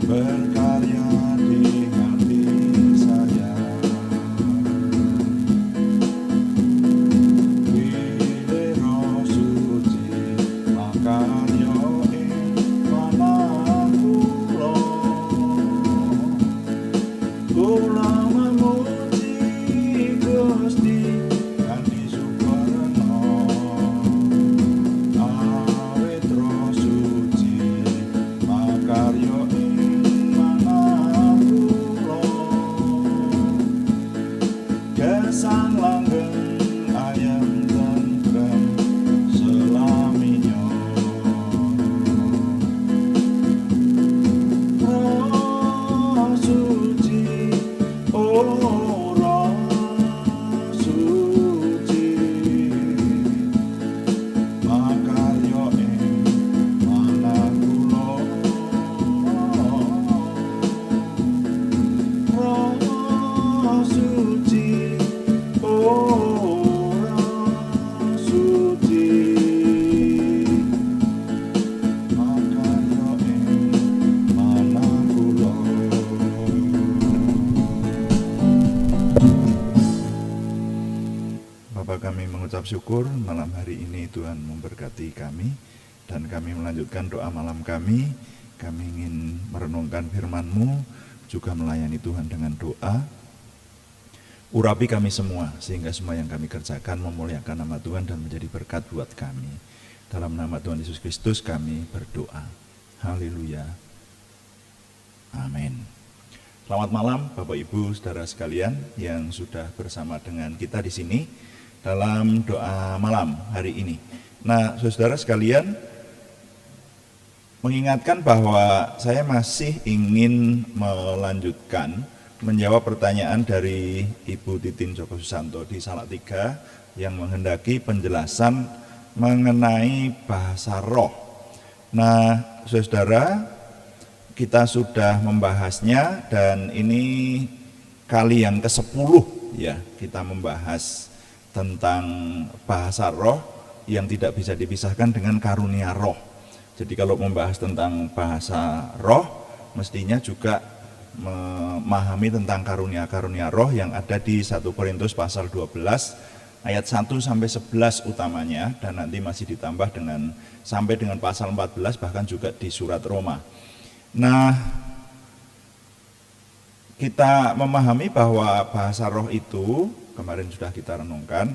berkarya di hati saya. Pilih Roh Suci makarya ing panah kula memuji Gusti kanthi sukarna. Awit Roh Suci makarya ing manah kula, gesang langgeng ayem tentrem selaminya. Roh Suci, oh Roh Suci makarya ing manah kula. Roh Suci, oh Roh Suci makarya ing manah kula. Bapa, kami mengucap syukur malam hari ini Tuhan memberkati kami, dan kami melanjutkan doa malam kami. Kami ingin merenungkan firman-Mu, juga melayani Tuhan dengan doa. Urapi kami semua, sehingga semua yang kami kerjakan memuliakan nama Tuhan dan menjadi berkat buat kami. Dalam nama Tuhan Yesus Kristus kami berdoa. Haleluya. Amin. Selamat malam Bapak Ibu Saudara sekalian yang sudah bersama dengan kita di sini dalam doa malam hari ini. Nah, saudara sekalian, mengingatkan bahwa saya masih ingin melanjutkan menjawab pertanyaan dari Ibu Titin Joko Susanto di Salatiga yang menghendaki penjelasan mengenai bahasa roh. Nah, saudara, kita sudah membahasnya dan ini kali yang ke-10 ya, kita membahas tentang bahasa roh yang tidak bisa dipisahkan dengan karunia roh. Jadi kalau membahas tentang bahasa roh, mestinya juga memahami tentang karunia-karunia roh yang ada di 1 Korintus pasal 12 ayat 1 sampai 11 utamanya, dan nanti masih ditambah dengan sampai dengan pasal 14, bahkan juga di surat Roma. Nah, kita memahami bahwa bahasa roh itu, kemarin sudah kita renungkan,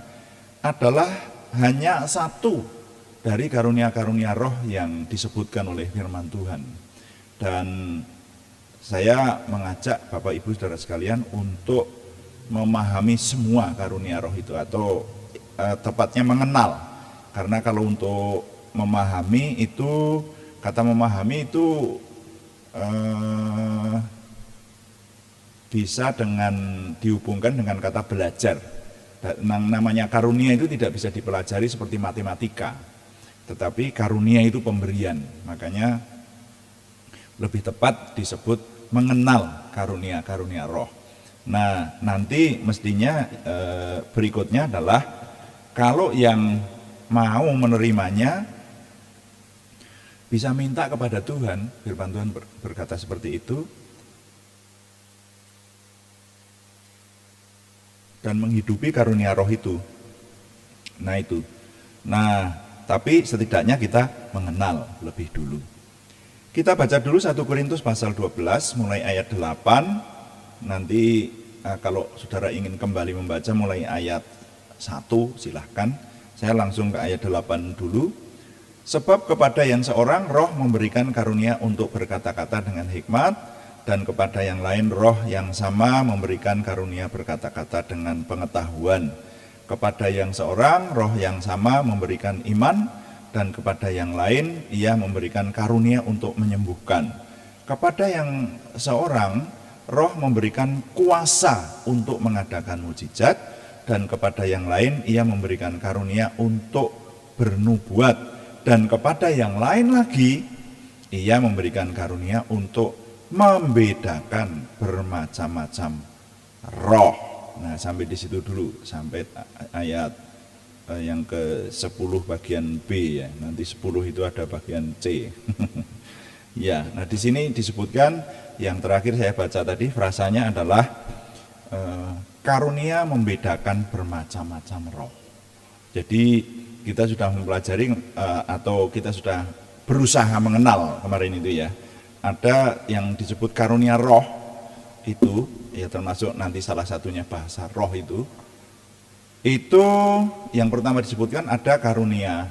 adalah hanya satu dari karunia-karunia roh yang disebutkan oleh firman Tuhan. Dan saya mengajak Bapak Ibu Saudara sekalian untuk memahami semua karunia roh itu, atau tepatnya mengenal. Karena kalau untuk memahami itu, kata memahami itu bisa dihubungkan dengan kata belajar. Namanya karunia itu tidak bisa dipelajari seperti matematika, tetapi karunia itu pemberian. Makanya lebih tepat disebut mengenal karunia-karunia roh. Nah, nanti mestinya berikutnya adalah kalau yang mau menerimanya bisa minta kepada Tuhan. Firman Tuhan berkata seperti itu, dan menghidupi karunia roh itu. Nah itu. Nah, tapi setidaknya kita mengenal lebih dulu. Kita baca dulu 1 Korintus pasal 12 mulai ayat 8. Nanti kalau saudara ingin kembali membaca mulai ayat 1 silahkan. Saya langsung ke ayat 8 dulu. Sebab kepada yang seorang roh memberikan karunia untuk berkata-kata dengan hikmat, dan kepada yang lain roh yang sama memberikan karunia berkata-kata dengan pengetahuan. Kepada yang seorang roh yang sama memberikan iman, dan kepada yang lain ia memberikan karunia untuk menyembuhkan. Kepada yang seorang roh memberikan kuasa untuk mengadakan mukjizat, dan kepada yang lain ia memberikan karunia untuk bernubuat, dan kepada yang lain lagi ia memberikan karunia untuk membedakan bermacam-macam roh. Nah, sampai di situ dulu, sampai ayat yang ke-10 bagian B ya. Nanti 10 itu ada bagian C. Ya, nah di sini disebutkan yang terakhir saya baca tadi frasanya adalah karunia membedakan bermacam-macam roh. Jadi kita sudah mempelajari atau kita sudah berusaha mengenal kemarin itu ya. Ada yang disebut karunia roh itu, ya termasuk nanti salah satunya bahasa roh itu. Itu yang pertama disebutkan ada karunia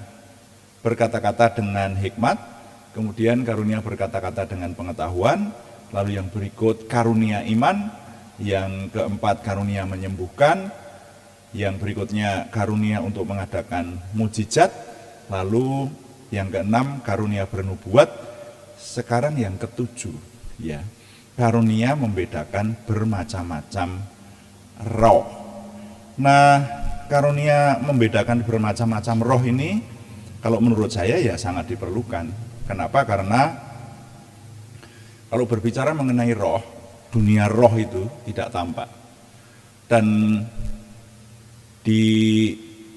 berkata-kata dengan hikmat, kemudian karunia berkata-kata dengan pengetahuan, lalu yang berikut karunia iman, yang keempat karunia menyembuhkan, yang berikutnya karunia untuk mengadakan mujizat, lalu yang keenam karunia bernubuat, sekarang yang ketujuh ya, karunia membedakan bermacam-macam roh. Nah, karunia membedakan bermacam-macam roh ini kalau menurut saya ya sangat diperlukan. Kenapa? Karena kalau berbicara mengenai roh, dunia roh itu tidak tampak. Dan di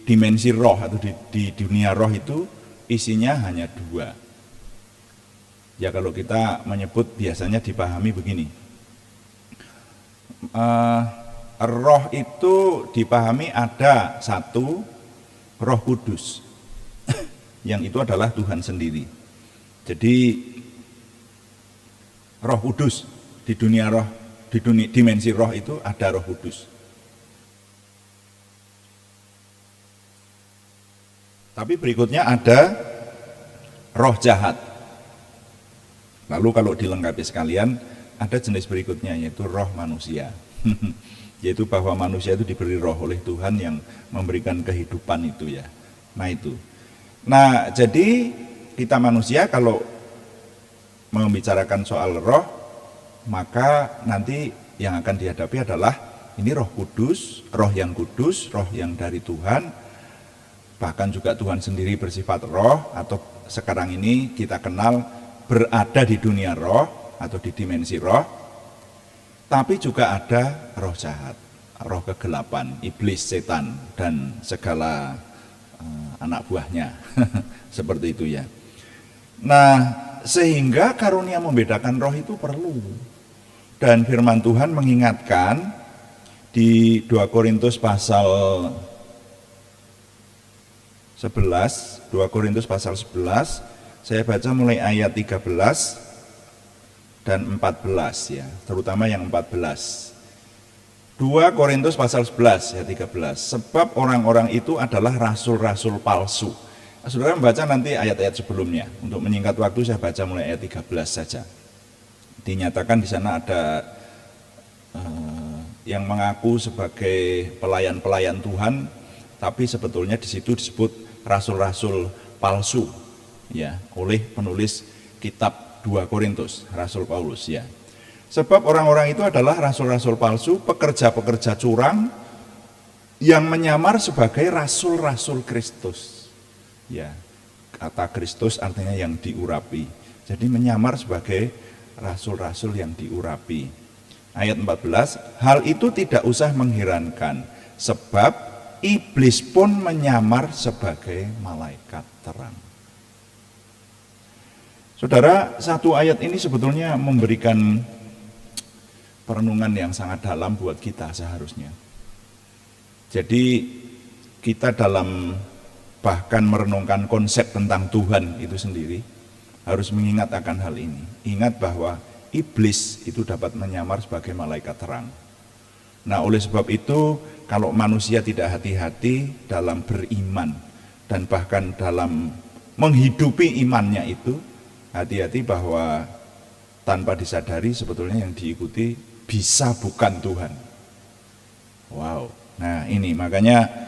dimensi roh atau di dunia roh itu isinya hanya dua. Ya kalau kita menyebut biasanya dipahami begini. Roh itu dipahami ada satu, Roh Kudus, yang itu adalah Tuhan sendiri. Jadi Roh Kudus di dunia roh, di dimensi roh itu ada Roh Kudus. Tapi berikutnya ada roh jahat. Lalu kalau dilengkapi sekalian, ada jenis berikutnya yaitu roh manusia. Yaitu bahwa manusia itu diberi roh oleh Tuhan yang memberikan kehidupan itu ya. Nah itu. Nah jadi kita manusia kalau membicarakan soal roh, maka nanti yang akan dihadapi adalah ini roh kudus, roh yang kudus, roh yang dari Tuhan. Bahkan juga Tuhan sendiri bersifat roh, atau sekarang ini kita kenal berada di dunia roh atau di dimensi roh. Tapi juga ada roh jahat, roh kegelapan, iblis, setan, dan segala anak buahnya. Seperti itu ya. Nah, sehingga karunia membedakan roh itu perlu. Dan firman Tuhan mengingatkan di 2 Korintus pasal 11, 2 Korintus pasal 11, saya baca mulai ayat 13 dan 14 ya, terutama yang 14. 2 Korintus pasal 11 ya 13. Sebab orang-orang itu adalah rasul-rasul palsu. Saudara membaca nanti ayat-ayat sebelumnya. Untuk menyingkat waktu saya baca mulai ayat 13 saja. Dinyatakan di sana ada yang mengaku sebagai pelayan-pelayan Tuhan, tapi sebetulnya di situ disebut rasul-rasul palsu ya oleh penulis kitab 2 Korintus, Rasul Paulus ya. Sebab orang-orang itu adalah rasul-rasul palsu, pekerja-pekerja curang yang menyamar sebagai rasul-rasul Kristus. Ya, kata Kristus artinya yang diurapi. Jadi menyamar sebagai rasul-rasul yang diurapi. Ayat 14, hal itu tidak usah mengherankan, sebab iblis pun menyamar sebagai malaikat terang. Saudara, satu ayat ini sebetulnya memberikan perenungan yang sangat dalam buat kita seharusnya. Jadi kita dalam bahkan merenungkan konsep tentang Tuhan itu sendiri harus mengingat akan hal ini. Ingat bahwa iblis itu dapat menyamar sebagai malaikat terang. Nah, oleh sebab itu kalau manusia tidak hati-hati dalam beriman dan bahkan dalam menghidupi imannya itu, hati-hati bahwa tanpa disadari sebetulnya yang diikuti bisa bukan Tuhan. Wow. Nah ini makanya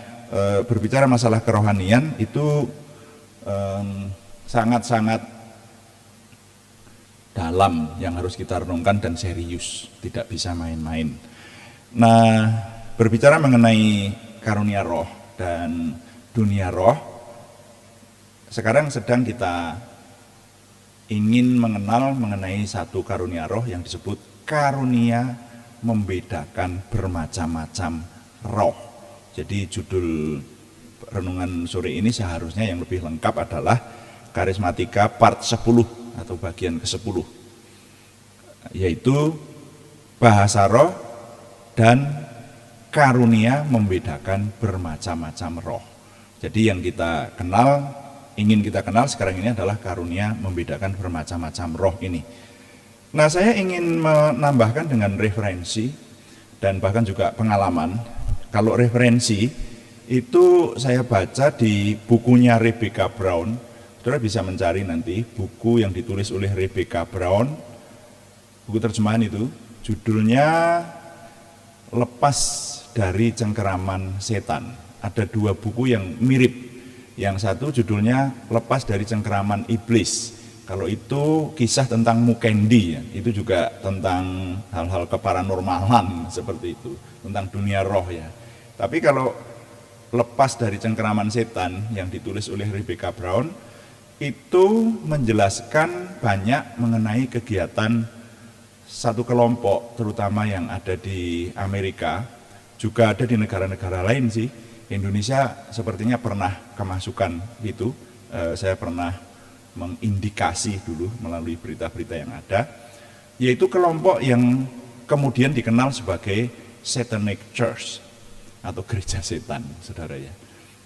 berbicara masalah kerohanian itu sangat-sangat dalam yang harus kita renungkan dan serius, tidak bisa main-main. Nah berbicara mengenai karunia roh dan dunia roh, sekarang sedang kita ingin mengenal mengenai satu karunia roh yang disebut karunia membedakan bermacam-macam roh. Jadi judul renungan sore ini seharusnya yang lebih lengkap adalah Karismatika part 10 atau bagian ke-10, yaitu bahasa roh dan karunia membedakan bermacam-macam roh. Jadi yang kita kenal, ingin kita kenal sekarang ini adalah karunia membedakan bermacam-macam roh ini. Nah, saya ingin menambahkan dengan referensi dan bahkan juga pengalaman. Kalau referensi itu saya baca di bukunya Rebecca Brown. Saudara bisa mencari nanti buku yang ditulis oleh Rebecca Brown, buku terjemahan itu, judulnya Lepas dari Cengkeraman Setan. Ada 2 buku yang mirip. Yang satu judulnya Lepas dari Cengkeraman Iblis. Kalau itu kisah tentang Mukendi, ya. Itu juga tentang hal-hal keparanormalan seperti itu, tentang dunia roh ya. Tapi kalau Lepas dari Cengkeraman Setan yang ditulis oleh Rebecca Brown, itu menjelaskan banyak mengenai kegiatan satu kelompok, terutama yang ada di Amerika, juga ada di negara-negara lain sih. Indonesia sepertinya pernah kemasukan itu, saya pernah mengindikasi dulu melalui berita-berita yang ada, yaitu kelompok yang kemudian dikenal sebagai Satanic Church atau gereja setan, saudara ya.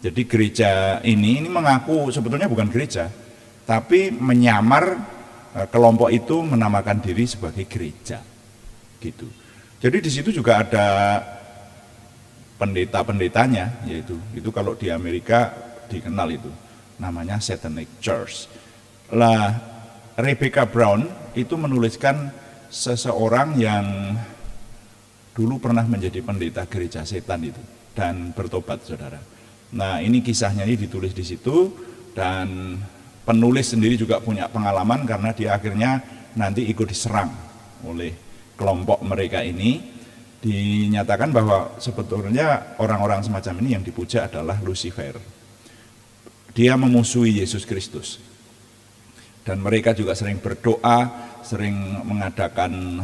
Jadi gereja ini mengaku sebetulnya bukan gereja, tapi menyamar kelompok itu menamakan diri sebagai gereja, gitu. Jadi di situ juga ada pendeta-pendetanya, yaitu itu kalau di Amerika dikenal itu namanya Satanic Church. Lah, Rebecca Brown itu menuliskan seseorang yang dulu pernah menjadi pendeta gereja setan itu dan bertobat, saudara. Nah, ini kisahnya ini ditulis di situ, dan penulis sendiri juga punya pengalaman karena dia akhirnya nanti ikut diserang oleh kelompok mereka ini. Dinyatakan bahwa sebetulnya orang-orang semacam ini yang dipuja adalah Lucifer. Dia memusuhi Yesus Kristus. Dan mereka juga sering berdoa, sering mengadakan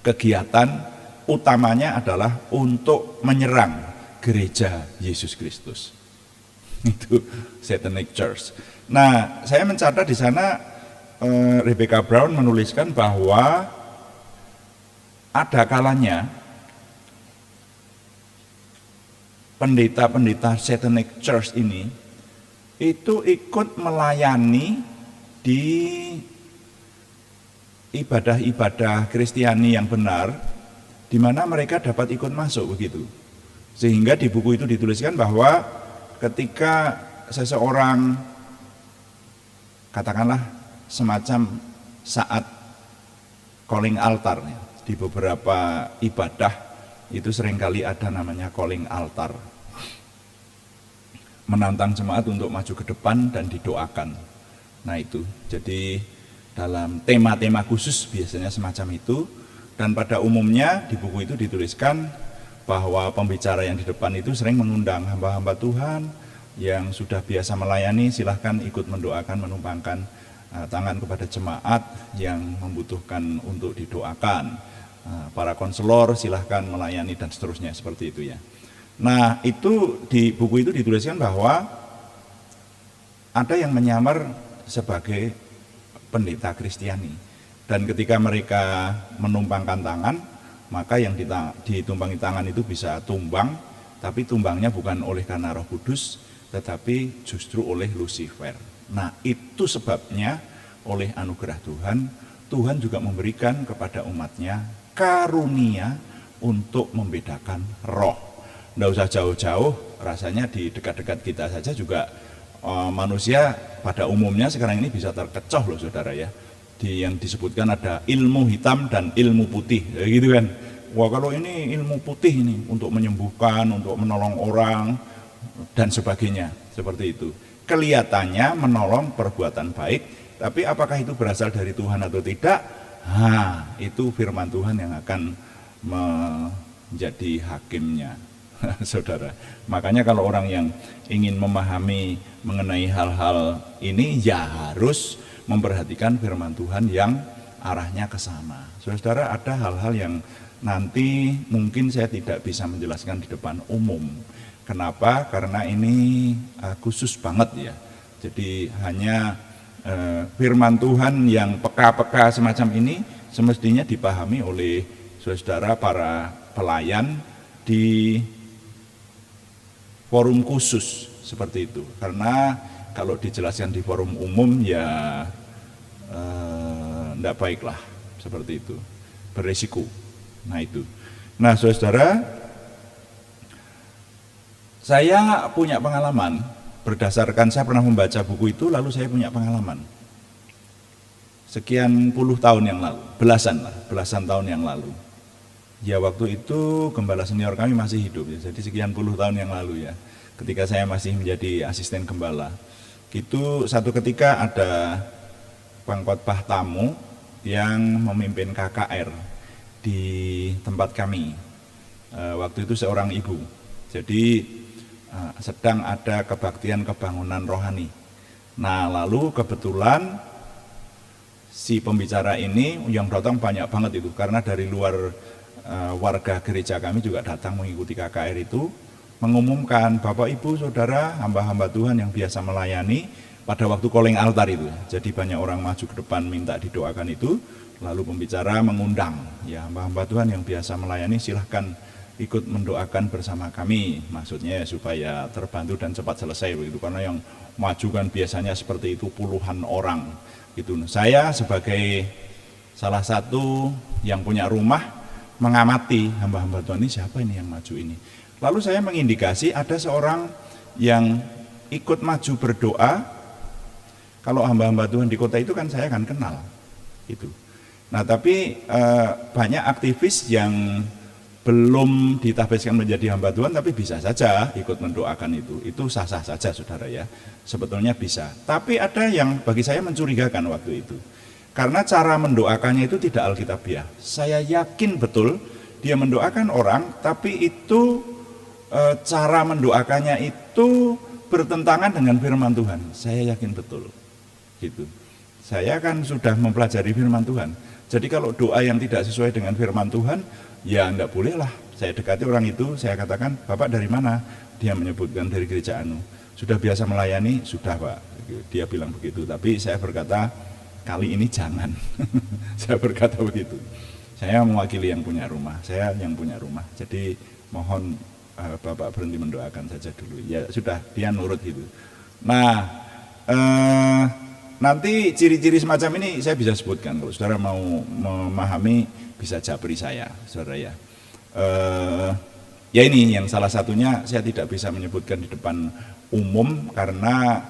kegiatan, utamanya adalah untuk menyerang gereja Yesus Kristus. Itu Satanic Church. Nah, saya mencatat di sana Rebecca Brown menuliskan bahwa ada kalanya pendeta-pendeta Satanic Church ini itu ikut melayani di ibadah-ibadah Kristiani yang benar, di mana mereka dapat ikut masuk begitu. Sehingga di buku itu dituliskan bahwa ketika seseorang, katakanlah semacam saat calling altar, di beberapa ibadah itu seringkali ada namanya calling altar, menantang jemaat untuk maju ke depan dan didoakan. Nah itu, jadi dalam tema-tema khusus biasanya semacam itu. Dan pada umumnya di buku itu dituliskan bahwa pembicara yang di depan itu sering mengundang hamba-hamba Tuhan yang sudah biasa melayani, silahkan ikut mendoakan, menumpangkan tangan kepada jemaat yang membutuhkan untuk didoakan. Para konselor silahkan melayani dan seterusnya, seperti itu ya. Nah itu di buku itu dituliskan bahwa ada yang menyamar sebagai pendeta Kristiani. Dan ketika mereka menumpangkan tangan, maka yang ditumpangi tangan itu bisa tumbang, tapi tumbangnya bukan oleh karena Roh Kudus, tetapi justru oleh Lucifer. Nah itu sebabnya oleh anugerah Tuhan, Tuhan juga memberikan kepada umatnya karunia untuk membedakan roh. Nggak usah jauh-jauh, rasanya di dekat-dekat kita saja juga manusia pada umumnya sekarang ini bisa terkecoh loh saudara ya. Yang disebutkan ada ilmu hitam dan ilmu putih, ya gitu kan. Wah kalau ini ilmu putih ini untuk menyembuhkan, untuk menolong orang dan sebagainya, seperti itu. Kelihatannya menolong perbuatan baik, tapi apakah itu berasal dari Tuhan atau tidak? Nah, itu firman Tuhan yang akan menjadi hakimnya, saudara. Makanya kalau orang yang ingin memahami mengenai hal-hal ini, ya harus memperhatikan firman Tuhan yang arahnya ke sana. Saudara, ada hal-hal yang nanti mungkin saya tidak bisa menjelaskan di depan umum. Kenapa? Karena ini khusus banget ya. Jadi hanya firman Tuhan yang peka-peka semacam ini semestinya dipahami oleh saudara para pelayan di forum khusus seperti itu. Karena kalau dijelaskan di forum umum ya tidak baiklah seperti itu, beresiko. Nah saudara, saya punya pengalaman berdasarkan saya pernah membaca buku itu, lalu saya punya pengalaman sekian puluh tahun yang lalu, belasan tahun yang lalu. Ya waktu itu gembala senior kami masih hidup ya, jadi sekian puluh tahun yang lalu ya, ketika saya masih menjadi asisten gembala. Itu satu ketika ada pengkhotbah tamu yang memimpin KKR di tempat kami. Waktu itu seorang ibu. Jadi sedang ada kebaktian kebangunan rohani. Nah lalu kebetulan si pembicara ini yang datang banyak banget itu, karena dari luar warga gereja kami juga datang mengikuti KKR itu, mengumumkan Bapak Ibu Saudara hamba-hamba Tuhan yang biasa melayani pada waktu calling altar itu. Jadi banyak orang maju ke depan minta didoakan itu, lalu pembicara mengundang ya hamba-hamba Tuhan yang biasa melayani silahkan ikut mendoakan bersama kami, maksudnya supaya terbantu dan cepat selesai begitu, karena yang maju kan biasanya seperti itu puluhan orang gitu. Saya sebagai salah satu yang punya rumah mengamati hamba-hamba Tuhan ini, siapa ini yang maju ini. Lalu saya mengindikasi ada seorang yang ikut maju berdoa. Kalau hamba-hamba Tuhan di kota itu kan saya kan kenal itu. Nah tapi banyak aktivis yang belum ditahbiskan menjadi hamba Tuhan tapi bisa saja ikut mendoakan itu sah-sah saja saudara ya, sebetulnya bisa. Tapi ada yang bagi saya mencurigakan waktu itu, karena cara mendoakannya itu tidak alkitabiah. Saya yakin betul dia mendoakan orang, tapi itu cara mendoakannya itu bertentangan dengan firman Tuhan. Saya yakin betul gitu. Saya kan sudah mempelajari firman Tuhan. Jadi kalau doa yang tidak sesuai dengan firman Tuhan, ya enggak bolehlah. Saya dekati orang itu, saya katakan, Bapak dari mana? Dia menyebutkan dari gereja Anu. Sudah biasa melayani? Sudah Pak. Dia bilang begitu. Tapi saya berkata, kali ini jangan. Saya berkata begitu. Saya mewakili yang punya rumah. Saya yang punya rumah. Jadi mohon Bapak berhenti mendoakan saja dulu. Ya sudah, dia nurut gitu. Nah, nanti ciri-ciri semacam ini saya bisa sebutkan. Kalau saudara mau memahami bisa japri saya, saudara ya. Ya ini yang salah satunya saya tidak bisa menyebutkan di depan umum karena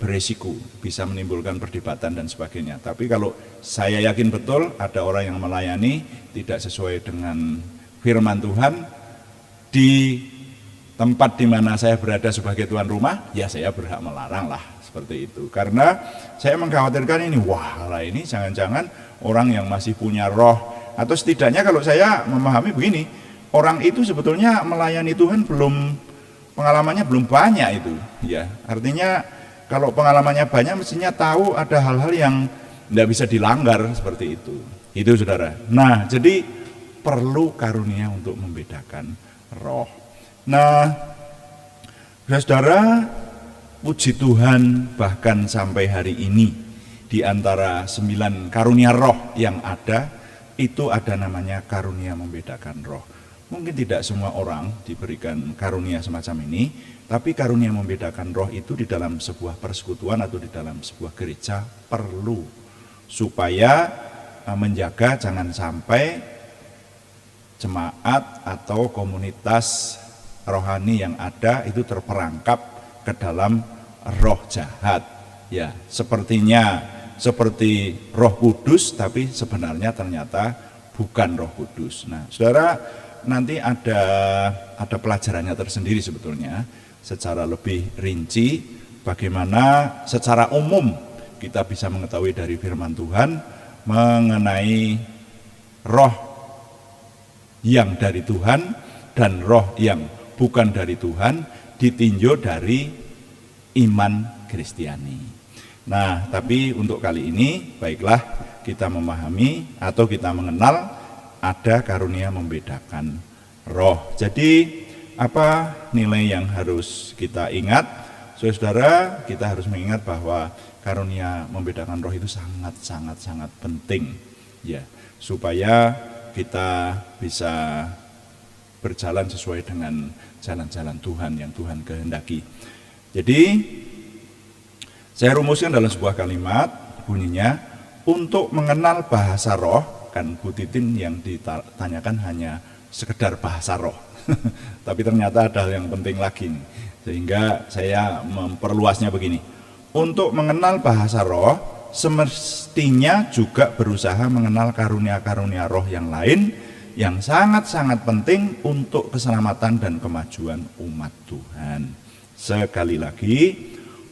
beresiko bisa menimbulkan perdebatan dan sebagainya. Tapi kalau saya yakin betul ada orang yang melayani tidak sesuai dengan firman Tuhan di tempat di mana saya berada sebagai tuan rumah, ya saya berhak melarang lah. Seperti itu, karena saya mengkhawatirkan ini, wah lah ini jangan-jangan orang yang masih punya roh, atau setidaknya kalau saya memahami begini, orang itu sebetulnya melayani Tuhan pengalamannya belum banyak itu, ya artinya kalau pengalamannya banyak mestinya tahu ada hal-hal yang tidak bisa dilanggar seperti itu saudara. Nah jadi perlu karunia untuk membedakan roh. Nah saudara, puji Tuhan bahkan sampai hari ini di antara 9 karunia roh yang ada, itu ada namanya karunia membedakan roh. Mungkin tidak semua orang diberikan karunia semacam ini, tapi karunia membedakan roh itu di dalam sebuah persekutuan atau di dalam sebuah gereja perlu, supaya menjaga jangan sampai jemaat atau komunitas rohani yang ada itu terperangkap ke dalam roh jahat ya, seperti Roh Kudus tapi sebenarnya ternyata bukan Roh Kudus. Nah saudara, nanti ada pelajarannya tersendiri sebetulnya secara lebih rinci bagaimana secara umum kita bisa mengetahui dari firman Tuhan mengenai roh yang dari Tuhan dan roh yang bukan dari Tuhan ditinjau dari iman Kristiani. Nah, tapi untuk kali ini baiklah kita memahami atau kita mengenal ada karunia membedakan roh. Jadi apa nilai yang harus kita ingat? Saudara, kita harus mengingat bahwa karunia membedakan roh itu sangat penting ya, supaya kita bisa berjalan sesuai dengan jalan-jalan Tuhan yang Tuhan kehendaki. Jadi saya rumuskan dalam sebuah kalimat, bunyinya untuk mengenal bahasa roh. Kan Bu Titin yang ditanyakan hanya sekedar bahasa roh, tapi ternyata ada hal yang penting lagi nih. Sehingga saya memperluasnya begini, untuk mengenal bahasa roh semestinya juga berusaha mengenal karunia-karunia roh yang lain yang sangat penting untuk keselamatan dan kemajuan umat Tuhan. Sekali lagi,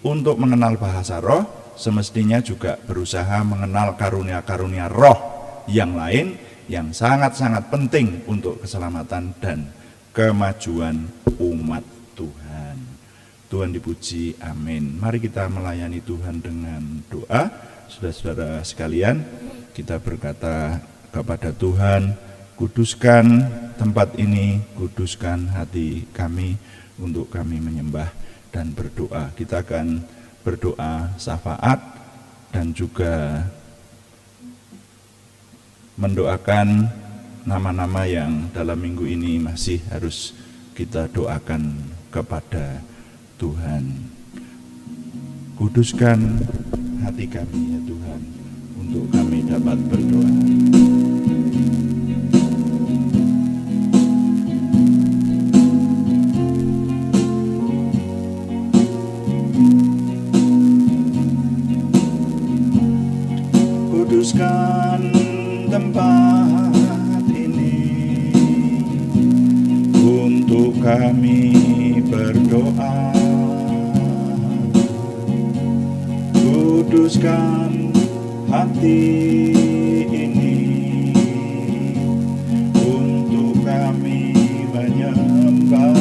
untuk mengenal bahasa roh semestinya juga berusaha mengenal karunia-karunia roh yang lain yang sangat penting untuk keselamatan dan kemajuan umat Tuhan. Tuhan dipuji, amin. Mari kita melayani Tuhan dengan doa. Saudara-saudara sekalian, kita berkata kepada Tuhan, kuduskan tempat ini, kuduskan hati kami untuk kami menyembah dan berdoa. Kita akan berdoa syafaat dan juga mendoakan nama-nama yang dalam minggu ini masih harus kita doakan kepada Tuhan. Kuduskan hati kami ya Tuhan, untuk kami dapat berdoa. Kuduskan tempat ini untuk kami berdoa. Kuduskan hati ini untuk kami menyembah,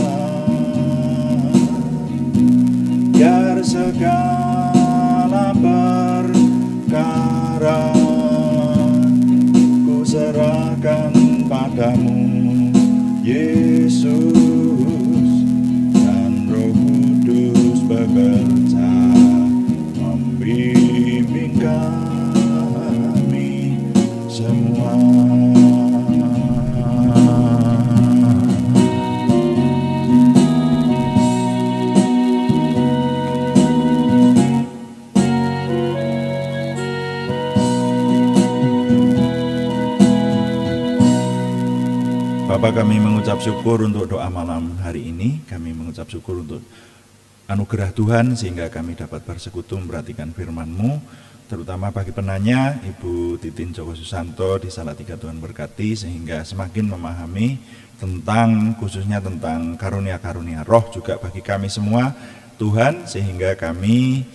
biar segala perkara ku serahkan padamu Yesus, dan Roh Kudus bekerja membimbing kami semua. Bapa, kami mengucap syukur untuk doa malam hari ini. Kami mengucap syukur untuk anugerah Tuhan sehingga kami dapat bersekutu memperhatikan firman-Mu, terutama bagi penanya Ibu Titin Joko Susanto di Salatiga. Tuhan berkati sehingga semakin memahami tentang, khususnya tentang karunia-karunia roh juga bagi kami semua Tuhan, sehingga kami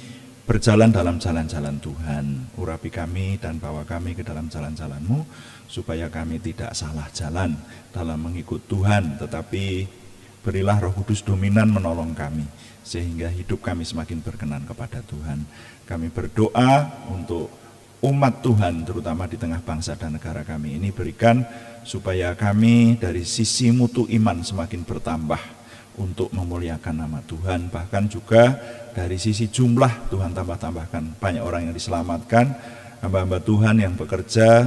berjalan dalam jalan-jalan Tuhan. Urapi kami dan bawa kami ke dalam jalan-jalan-Mu, supaya kami tidak salah jalan dalam mengikut Tuhan, tetapi berilah Roh Kudus dominan menolong kami, sehingga hidup kami semakin berkenan kepada Tuhan. Kami berdoa untuk umat Tuhan, terutama di tengah bangsa dan negara kami ini, berikan supaya kami dari sisi mutu iman semakin bertambah untuk memuliakan nama Tuhan. Bahkan juga dari sisi jumlah Tuhan tambahkan banyak orang yang diselamatkan. Hamba-hamba Tuhan yang bekerja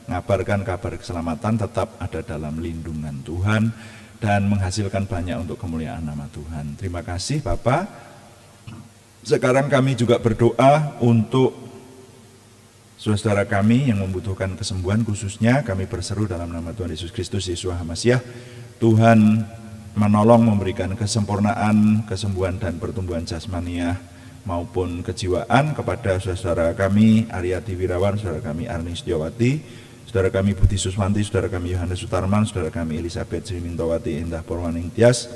mengabarkan kabar keselamatan tetap ada dalam lindungan Tuhan dan menghasilkan banyak untuk kemuliaan nama Tuhan. Terima kasih Bapak. Sekarang kami juga berdoa untuk saudara kami yang membutuhkan kesembuhan, khususnya kami berseru dalam nama Tuhan Yesus Kristus, Yeshua HaMasyiah. Tuhan menolong memberikan kesempurnaan, kesembuhan dan pertumbuhan jasmaniah maupun kejiwaan kepada saudara kami Aryati Wirawan, saudara kami Arni Setiawati, saudara kami Budi Suswanti, saudara kami Yohanes Sutarman, saudara kami Elizabeth Srimintawati Endah Purwaning Tias,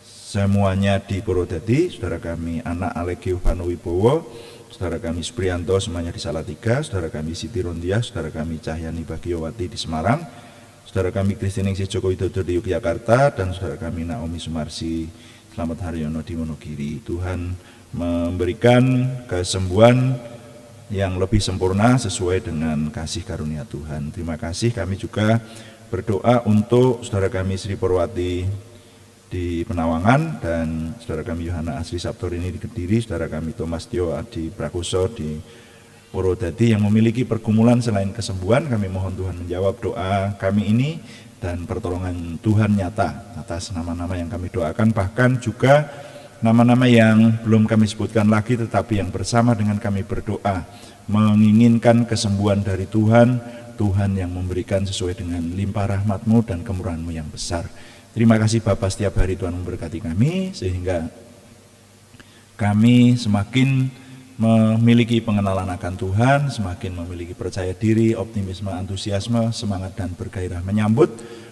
semuanya di Purwodadi, saudara kami anak Alekio Vanuwibowo, saudara kami Supriyanto semuanya di Salatiga, saudara kami Siti Rondiah, saudara kami Cahyani Bagiowati di Semarang, saudara kami Kristiningsih Joko Widodo di Yogyakarta, dan saudara kami Naomi Sumarsi Slamet Haryono di Wonogiri. Tuhan memberikan kesembuhan yang lebih sempurna sesuai dengan kasih karunia Tuhan. Terima kasih. Kami juga berdoa untuk saudara kami Sri Purwati di Penawangan, dan saudara kami Yohana Asri Sabtorini di Kediri, saudara kami Thomas Tio Adi Prakoso di Purwodadi yang memiliki pergumulan selain kesembuhan. Kami mohon Tuhan menjawab doa kami ini dan pertolongan Tuhan nyata atas nama-nama yang kami doakan, bahkan juga nama-nama yang belum kami sebutkan lagi tetapi yang bersama dengan kami berdoa menginginkan kesembuhan dari Tuhan, Tuhan yang memberikan sesuai dengan limpah rahmat-Mu dan kemurahan-Mu yang besar. Terima kasih Bapa, setiap hari Tuhan memberkati kami sehingga kami semakin memiliki pengenalan akan Tuhan, semakin memiliki percaya diri, optimisme, antusiasme, semangat dan bergairah menyambut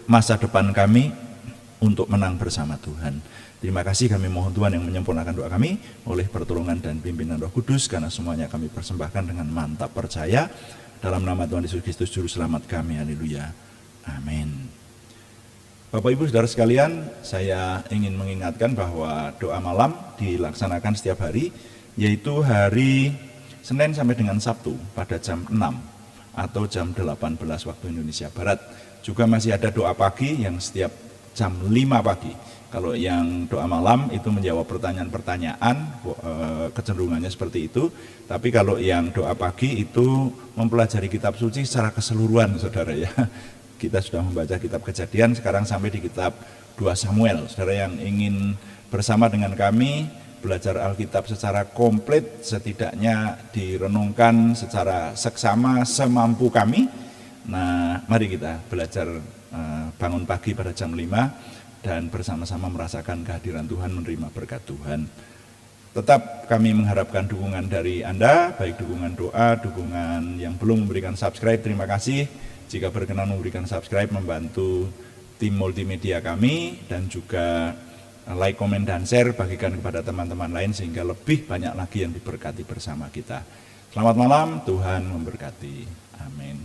masa depan kami untuk menang bersama Tuhan. Terima kasih, kami mohon Tuhan yang menyempurnakan doa kami oleh pertolongan dan pimpinan Roh Kudus, karena semuanya kami persembahkan dengan mantap percaya dalam nama Tuhan Yesus Kristus Juru Selamat kami. Haleluya. Amin. Bapak Ibu Saudara sekalian, saya ingin mengingatkan bahwa doa malam dilaksanakan setiap hari, yaitu hari Senin sampai dengan Sabtu pada jam 6 atau jam 18 waktu Indonesia Barat. Juga masih ada doa pagi yang setiap jam 5 pagi. Kalau yang doa malam itu menjawab pertanyaan-pertanyaan, kecenderungannya seperti itu. Tapi kalau yang doa pagi itu mempelajari kitab suci secara keseluruhan, saudara ya. Kita sudah membaca kitab Kejadian, sekarang sampai di kitab 2 Samuel. Saudara yang ingin bersama dengan kami belajar Alkitab secara komplit, setidaknya direnungkan secara seksama semampu kami. Nah, mari kita belajar bangun pagi pada jam 5 dan bersama-sama merasakan kehadiran Tuhan, menerima berkat Tuhan. Tetap kami mengharapkan dukungan dari Anda, baik dukungan doa, dukungan yang belum memberikan subscribe, terima kasih. Jika berkenan memberikan subscribe, membantu tim multimedia kami, dan juga like, komen, dan share, bagikan kepada teman-teman lain sehingga lebih banyak lagi yang diberkati bersama kita. Selamat malam, Tuhan memberkati. Amin.